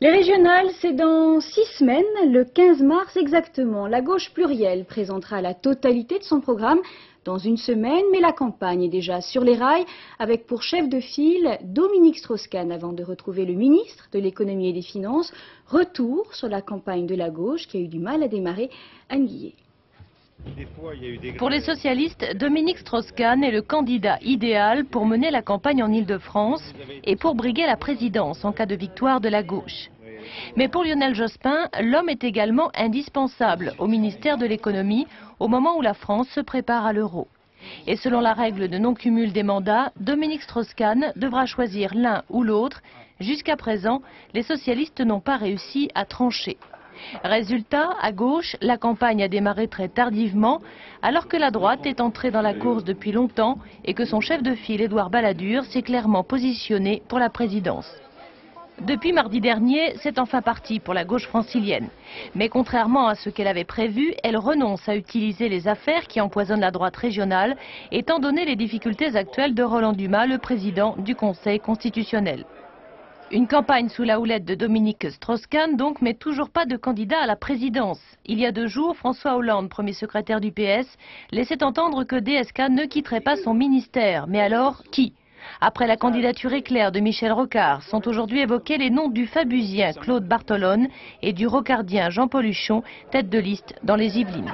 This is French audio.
Les régionales, c'est dans 6 semaines, le 15 mars exactement. La gauche plurielle présentera la totalité de son programme dans une semaine, mais la campagne est déjà sur les rails, avec pour chef de file Dominique Strauss-Kahn, avant de retrouver le ministre de l'économie et des finances. Retour sur la campagne de la gauche qui a eu du mal à démarrer. Anne Guillet. Pour les socialistes, Dominique Strauss-Kahn est le candidat idéal pour mener la campagne en Île-de-France et pour briguer la présidence en cas de victoire de la gauche. Mais pour Lionel Jospin, l'homme est également indispensable au ministère de l'économie au moment où la France se prépare à l'euro. Et selon la règle de non-cumul des mandats, Dominique Strauss-Kahn devra choisir l'un ou l'autre. Jusqu'à présent, les socialistes n'ont pas réussi à trancher. Résultat, à gauche, la campagne a démarré très tardivement, alors que la droite est entrée dans la course depuis longtemps et que son chef de file, Édouard Balladur, s'est clairement positionné pour la présidence. Depuis mardi dernier, c'est enfin parti pour la gauche francilienne. Mais contrairement à ce qu'elle avait prévu, elle renonce à utiliser les affaires qui empoisonnent la droite régionale, étant donné les difficultés actuelles de Roland Dumas, le président du Conseil constitutionnel. Une campagne sous la houlette de Dominique Strauss-Kahn donc, mais toujours pas de candidat à la présidence. Il y a 2 jours, François Hollande, premier secrétaire du PS, laissait entendre que DSK ne quitterait pas son ministère. Mais alors, qui ? Après la candidature éclair de Michel Rocard, sont aujourd'hui évoqués les noms du Fabusien Claude Bartolone et du Rocardien Jean-Paul Huchon, tête de liste dans les Yvelines.